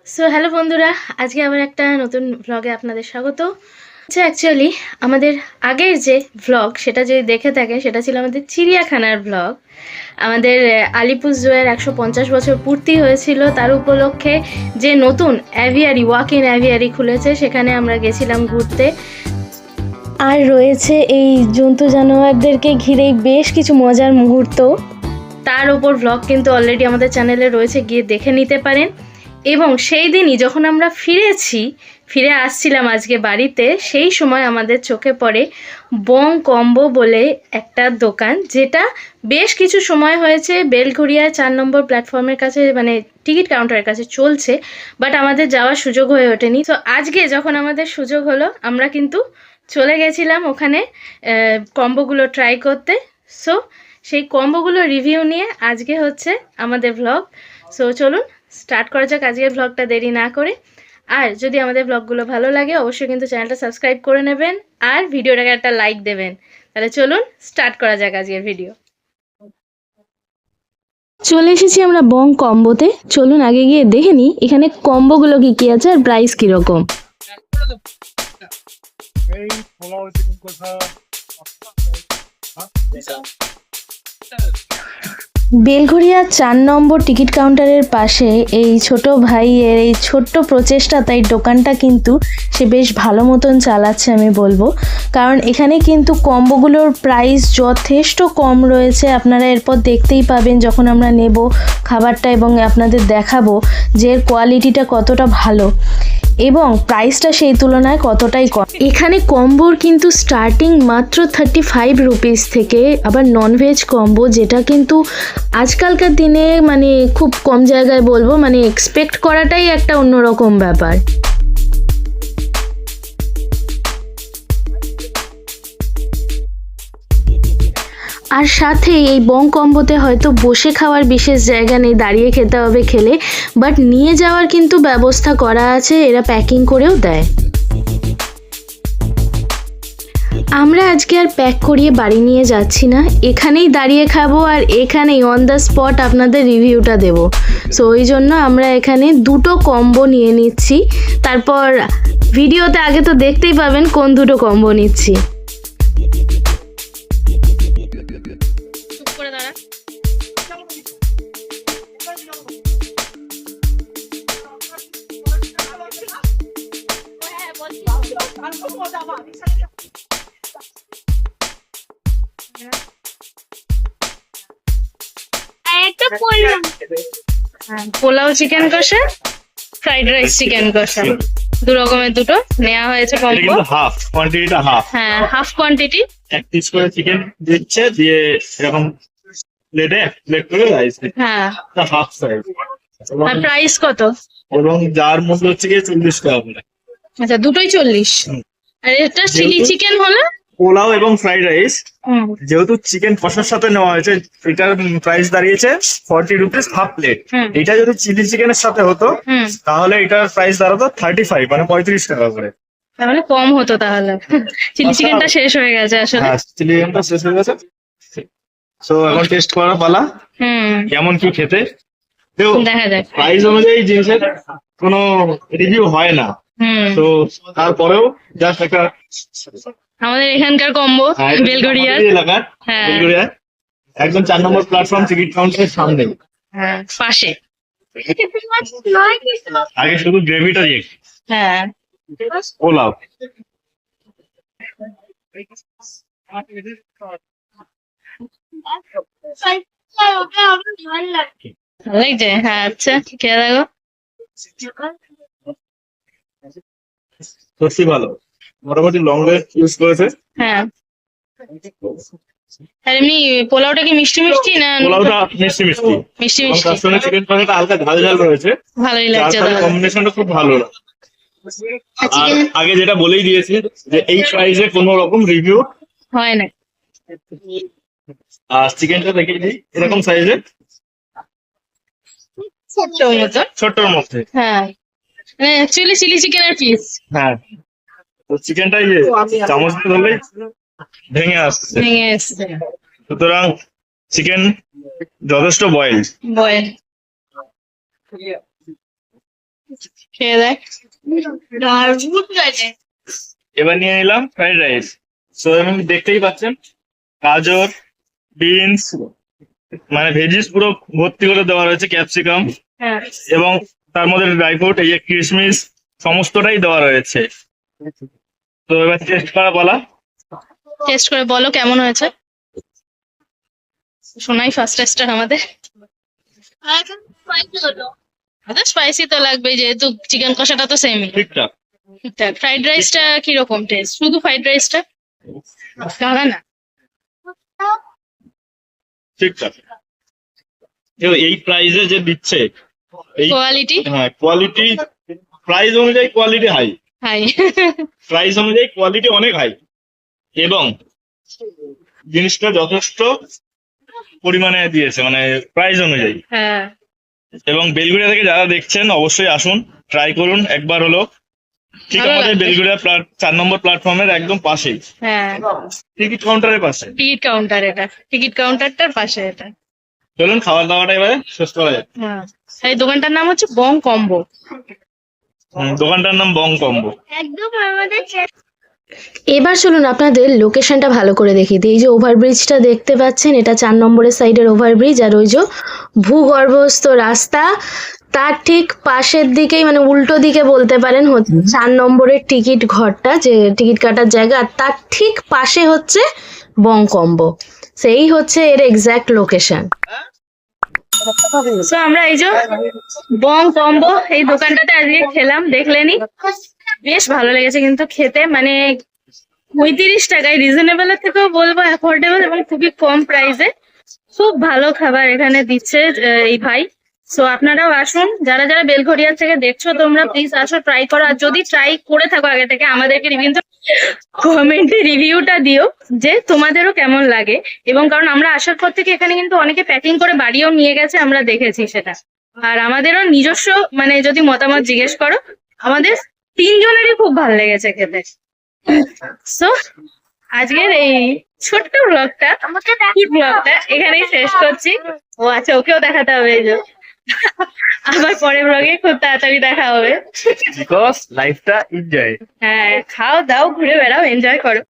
So hello বন্ধুরা, আজকে আবার একটা নতুন ভ্লগে আপনাদের স্বাগত। আচ্ছা, অ্যাকচুয়ালি আমাদের আগের যে ভ্লগ সেটা যদি দেখে থাকেন, সেটা ছিল আমাদের চিড়িয়াখানার ভ্লগ। আমাদের আলিপুরজুয়ের 150 বছর পূর্তি হয়েছিল, তার উপলক্ষে যে নতুন অ্যাভিয়ারি, ওয়াক ইন অ্যাভিয়ারি খুলেছে, সেখানে আমরা গেছিলাম ঘুরতে। আর রয়েছে এই জন্তু জানোয়ারদেরকে ঘিরেই বেশ কিছু মজার মুহূর্ত। তার উপর ভ্লগ কিন্তু অলরেডি আমাদের চ্যানেলে রয়েছে, গিয়ে দেখে নিতে পারেন। এবং সেই দিনই যখন আমরা ফিরে আসছিলাম আজকে বাড়িতে, সেই সময় আমাদের চোখে পড়ে বং কম্বো বলে একটা দোকান, যেটা বেশ কিছু সময় হয়েছে বেলঘড়িয়া 4 নম্বর প্ল্যাটফর্মের কাছে, মানে টিকিট কাউন্টারের কাছে চলছে, বাট আমাদের যাওয়ার সুযোগ হয়ে ওঠেনি। তো আজকে যখন আমাদের সুযোগ হলো, আমরা কিন্তু চলে গেছিলাম ওখানে কম্বোগুলো ট্রাই করতে। সো সেই কম্বোগুলোর রিভিউ নিয়ে আজকে হচ্ছে আমাদের ভ্লগ। সো চলুন স্টার্ট করা যাক আজকের ভ্লগটা দেরি না করে। আর যদি আমাদের ভ্লগগুলো ভালো লাগে, অবশ্যই কিন্তু চ্যানেলটা সাবস্ক্রাইব করে নেবেন আর ভিডিওটাকে একটা লাইক দেবেন। তাহলে চলুন স্টার্ট করা যাক আজকের ভিডিও। চলে এসেছি আমরা বং কম্বোতে। চলুন আগে গিয়ে দেখে নিই এখানে কম্বোগুলো কি কি আছে আর প্রাইস কিরকম। বেলঘড়িয়া 4 নম্বর টিকিট কাউন্টারের পাশে এই ছোট ভাইয়ের এই ছোট্ট প্রচেষ্টা, তাই দোকানটা কিন্তু সে বেশ ভালো মতন চালাচ্ছে আমি বলবো। কারণ এখানে কিন্তু কম্বোগুলোর প্রাইস যথেষ্ট কম রয়েছে। আপনারা এরপর দেখতেই পাবেন যখন আমরা নেব খাবারটা এবং আপনাদের দেখাবো যে এর কোয়ালিটিটা কতটা ভালো এবং প্রাইসটা সেই তুলনায় কতটাই কম। এখানে কম্বোর কিন্তু স্টার্টিং মাত্র 35 রুপিস থেকে, আবার ননভেজ কম্বো, যেটা কিন্তু আজকালকার দিনে মানে খুব কম জায়গায় বলবো, মানে এক্সপেক্ট করাটাই একটা অন্যরকম ব্যাপার। আর সাথে এই বং কম্বোতে হয়তো বসে খাওয়ার বিশেষ জায়গা নেই, দাঁড়িয়ে খেতে হবে খেলে, বাট নিয়ে যাওয়ার কিন্তু ব্যবস্থা করা আছে, এরা প্যাকিং করেও দেয়। আমরা আজকে আর প্যাক করিয়ে বাড়ি নিয়ে যাচ্ছি না, এখানেই দাঁড়িয়ে খাবো আর এখানেই অন দ্য স্পট আপনাদের রিভিউটা দেব। সো ওই জন্য আমরা এখানে দুটো কম্বো নিয়ে নিচ্ছি। তারপর ভিডিওতে আগে তো দেখতেই পাবেন কোন দুটো কম্বো নিচ্ছি। পোলাও চিকেন কষা, ফ্রাইড রাইস চিকেন কষা, দু রকমের দুটো নেওয়া হয়েছে কম্বো। হাফ কোয়ান্টিটিটা হাফ, হ্যাঁ হাফ কোয়ান্টিটি। এক পিস করে চিকেন দিচ্ছে, দিয়ে এরকম প্লেট করে রাইস। হ্যাঁ, হাফ সাইজ। আর প্রাইস কত? এবং যার মূল্য হচ্ছে গিয়ে 40 টাকা করে। আচ্ছা, দুটোই 40। আর এটা চিলি চিকেন হলো পোলাও এবং ফ্রাইড রাইস, যেহেতু চিকেন কষার সাথে নেওয়া হয়েছে, এটার প্রাইস দাঁড়িয়েছে 40 রুপিস হাফ প্লেট। এটা যদি চিলি চিকেনের সাথে হতো তাহলে এটার প্রাইস দাঁড়াতো 35, মানে 35 টাকা করে। তাহলে কম হতো। তাহলে চিলি চিকেনটা শেষ হয়ে গেছে আসলে। হ্যাঁ, চিলি চিকেনটা শেষ হয়ে গেছে। সো এখন টেস্ট করা পালা, কেমন কি খেতে দেখা যাক। প্রাইস অনুযায়ী জিনিসের কোনো রিভিউ হয় না, তো তারপরেও জাস্ট একটা আমাদের এখানকার কম্বো বেলঘড়িয়া এলাকার, বেলঘড়িয়া একদম 4 নম্বর প্ল্যাটফর্ম টিকিট কাউন্টারের সামনে পাশে। আগে শুধু গ্রেভিটা দিয়ে পোলাও। লাগছে? হ্যাঁ, আচ্ছা খেয়ে দেখো। সত্যি ভালো, মোটামুটি লং রেঞ্জ ইউজ করেছে। হ্যাঁ, আর এমনি পোলাওটা কি মিষ্টি মিষ্টি না? পোলাওটা মিষ্টি মিষ্টি মিষ্টি মিষ্টি, তার সঙ্গে চিকেন কষাটা হালকা ঝাল ঝাল রয়েছে, ভালোই লাগছে। কম্বিনেশনটা খুব ভালো। আর আগে যেটা বলেই দিয়েছি যে এই প্রাইসে কোনো রকম রিভিউ হয় না। আর চিকেনটা দেখে দিই এরকম সাইজের, ছোট্টর মধ্যে। হ্যাঁ, মানে অ্যাকচুয়ালি চিলি চিকেনের পিস। হ্যাঁ, তো চিকেনটাই চামচ দিয়ে ধরলেই ভেঙে আসছে। সুতরাং চিকেন যথেষ্ট বয়েল। খেয়ে দেখ, দারুণ লাগে। এবার নিয়ে নিলাম ফ্রাইড রাইস। সো আমি দেখতেই পাচ্ছেন গাজর, বিনস, মানে ভেজিস পুরো ভর্তি করে দেওয়া রয়েছে, ক্যাপসিকাম হ্যাঁ, এবং তার মধ্যে ড্রাই ফ্রুট, এই যে কিশমিশ, সমস্তটাই দেওয়া রয়েছে। তো এবার টেস্ট করা বলা। টেস্ট করে বলো কেমন হয়েছে। শোনাই ফার্স্ট টেস্টার আমাদের। স্পাইসি তো লাগবেই, যেহেতু চিকেন কষাটা তো সেমই। ঠিকঠাক। ঠিকঠাক। ফ্রাইড রাইসটা কিরকম টেস্ট? শুধু ফ্রাইড রাইসটা গাদা না। ঠিকঠাক। এই প্রাইসে যে দিচ্ছে, এই কোয়ালিটি হ্যাঁ কোয়ালিটি, প্রাইস অনুযায়ী কোয়ালিটি হাই, হাই। প্রাইস অনুযায়ী কোয়ালিটি অনেক হাই, এবং জিনিসটা যথেষ্ট পরিমাণে দিয়েছে মানে প্রাইস অনুযায়ী। হ্যাঁ, এবং বেলগুড়িয়া থেকে যারা দেখছেন অবশ্যই আসুন, ট্রাই করুন একবার হলো। ঠিক ভালো আমাদের লাগবে। বেলগুড়িয়া 4 নম্বর প্ল্যাটফর্মের একদম পাশেই, হ্যাঁ, টিকিট কাউন্টারের পাশে। টিকিট কাউন্টার, এটা টিকিট কাউন্টারটার পাশে এটা। চলুন খাওয়া দাওয়াটা এবারে শেষ করা যাক। হ্যাঁ, এই দোকানটার নাম হচ্ছে বং কম্বো। দোকানটার নাম বং কম্বো। একদম আমাদের। এবার চলুন আপনাদের লোকেশনটা ভালো করে দেখিয়ে দিই। এই যে ওভারব্রিজটা দেখতে পাচ্ছেন, এটা 4 নম্বরের সাইডের ওভারব্রিজ, আর ওই যে ভূগর্ভস্থ রাস্তা তার ঠিক পাশের দিকেই, মানে উল্টো দিকে বলতে পারেন, হচ্ছে 4 নম্বরের টিকিট ঘরটা, যে টিকিট কাটার জায়গা, আর তার ঠিক পাশে হচ্ছে বংকম্বো। সেই হচ্ছে এর এক্সাক্ট লোকেশন। তো আমরা এই যে বং কম্বো এই দোকানটাতে আজকে খেলাম, দেখলেনি, বেশ ভালো লেগেছে কিন্তু খেতে, মানে 35 টাকায়, রিজনেবলের থেকেও বলবো অ্যাফোর্ডেবল, এবং খুবই কম প্রাইসে খুব ভালো খাবার এখানে দিচ্ছে এই ভাই। সো আপনারাও আসুন, যারা যারা বেলঘরিয়া থেকে দেখছো তোমরা প্লিজ আসো, ট্রাই করো। আর যদি ট্রাই করে থাকো আগে থেকে, আমাদেরকে কমেন্টে রিভিউটা দিও যে তোমাদেরও কেমন লাগে। এবং কারণ আমরা আসার পর থেকে এখানে কিন্তু অনেকে প্যাকিং করে বাড়িও নিয়ে গেছে, আমরা দেখেছি সেটা। আর আমাদেরও নিজস্ব, মানে যদি মতামত জিজ্ঞেস করো, আমাদের 3 জনেরই খুব ভালো লেগেছে খেতে। সো আজকের এই ছোট্ট ব্লগটা, এখানেই শেষ করছি। ও আচ্ছা, ওকেও দেখাতে হবে এই যে। আবার পরের ব্লগে খুব তাড়াতাড়ি দেখা হবে। বিকজ লাইফটা এনজয়। হ্যাঁ, খাও দাও, ঘুরে বেড়াও, এনজয় করো।